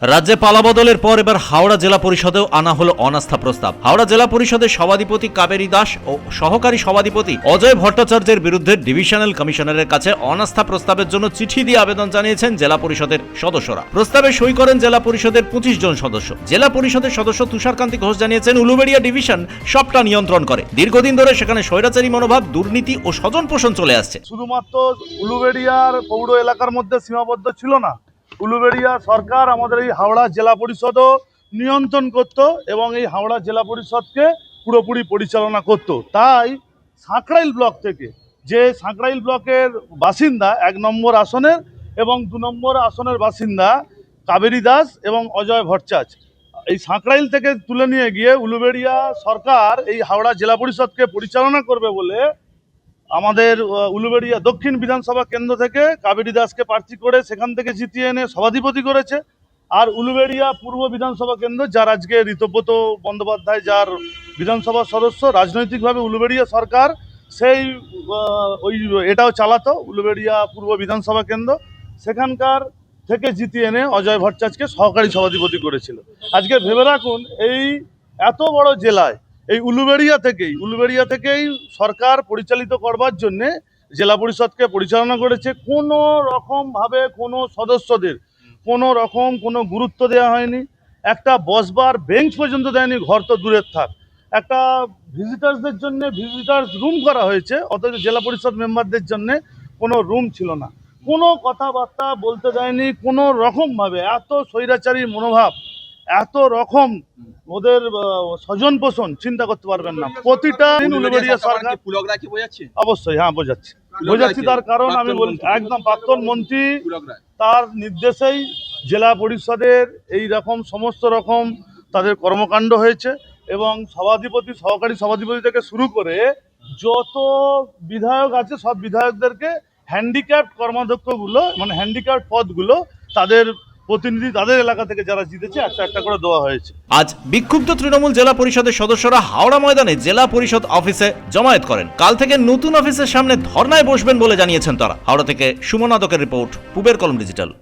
রাজ্যে পালাবদলের পর এবার হাওড়া জেলা পরিষদেও আনা হলো অনাস্থা প্রস্তাব। হাওড়া জেলা পরিষদের সভাধিপতি কাবেরী দাস ও সহকারী সভাধিপতি অজয় ভট্টাচার্যের বিরুদ্ধে ডিভিশনাল কমিশনারের কাছে অনাস্থা প্রস্তাবের জন্য চিঠি দিয়ে আবেদন জানিয়েছেন জেলা পরিষদের সদস্যরা। প্রস্তাবে সই করেন জেলা পরিষদের 25 জন সদস্য। জেলা পরিষদের সদস্য তুষারকান্তি ঘোষ জানিয়েছেন, উলুবেড়িয়া ডিভিশন সবটা নিয়ন্ত্রণ করে। দীর্ঘদিন ধরে সেখানে স্বৈরাচারী মনোভাব, দুর্নীতি ও স্বজন পোষণ চলে আসছে। শুধুমাত্র উলুবেড়িয়ার পৌর এলাকার মধ্যে সীমাবদ্ধ ছিল না, উলুবেড়িয়া সরকার আমাদের এই হাওড়া জেলা পরিষদও নিয়ন্ত্রণ করত এবং এই হাওড়া জেলা পরিষদকে পুরোপুরি পরিচালনা করত। তাই সাঁকরাইল ব্লক থেকে, যে সাঁকরাইল ব্লকের বাসিন্দা 1 নম্বর আসনের এবং 2 নম্বর আসনের বাসিন্দা কাবেরী দাস এবং অজয় ভট্টাচার্য, এই সাঁকরাইল থেকে তুলে নিয়ে গিয়ে উলুবেড়িয়া সরকার এই হাওড়া জেলা পরিষদকে পরিচালনা করবে বলে আমাদের উলুবেড়িয়া দক্ষিণ বিধানসভা কেন্দ্র থেকে কাবেরী দাসকে প্রার্থী করে সেখান থেকে জিতিয়ে এনে সভাধিপতি করেছে। আর উলুবেড়িয়া পূর্ব বিধানসভা কেন্দ্র, যার আজকে ঋতব্রত বন্দ্যোপাধ্যায় যার বিধানসভা সদস্য, রাজনৈতিকভাবে উলুবেড়িয়া সরকার সেই এটাও চালাতো, উলুবেড়িয়া পূর্ব বিধানসভা কেন্দ্র, সেখানকার থেকে জিতিয়ে এনে অজয় ভট্টাচার্যকে সহকারী সভাধিপতি করেছিল। আজকে ভেবে রাখুন, এই এত বড় জেলায় এই উলুবেড়িয়া থেকেই সরকার পরিচালিত করবার জন্যে জেলা পরিষদকে পরিচালনা করেছে। কোনো রকমভাবে কোনো সদস্যদের কোনো রকম কোনো গুরুত্ব দেওয়া হয়নি, একটা বসবার বেঞ্চ পর্যন্ত দেয়নি, ঘর তো দূরের থাক। একটা ভিজিটার্সদের জন্য ভিজিটার্স রুম করা হয়েছে, অথচ জেলা পরিষদ মেম্বারদের জন্য কোনো রুম ছিল না, কোনো কথাবার্তা বলতে দেয়নি কোনো রকমভাবে। এত স্বৈরাচারী মনোভাব, এত রকম ওদের স্বজন পোষণ, চিন্তা করতে পারবেন না। প্রতিটা উলুবেড়িয়া সরকার অবশ্যই, হ্যাঁ বোঝাচ্ছি। তার কারণ আমি বলি, একদম প্রাক্তন মন্ত্রী তার নির্দেশেই জেলা পরিষদের এই রকম সমস্ত রকম তাদের কর্মকাণ্ড হয়েছে এবং সভাধিপতি, সহকারী সভাধিপতি থেকে শুরু করে যত বিধায়ক আছে সব বিধায়কদেরকে হ্যান্ডিক্যাপ্ট কর্মাধ্যক্ষগুলো, মানে হ্যান্ডিক্যাপ্ট পদগুলো তাদের প্রতিনিধি, তাদের এলাকা থেকে যারা জিতেছে একটা একটা করে দেওয়া হয়েছে। আজ বিক্ষুব্ধ তৃণমূল জেলা পরিষদের সদস্যরা হাওড়া ময়দানে জেলা পরিষদ অফিসে জমায়েত করেন। কাল থেকে নতুন অফিসের সামনে ধর্নায় বসবেন বলে জানিয়েছেন তারা। হাওড়া থেকে সুমন আদকের রিপোর্ট, পুবের কলম ডিজিটাল।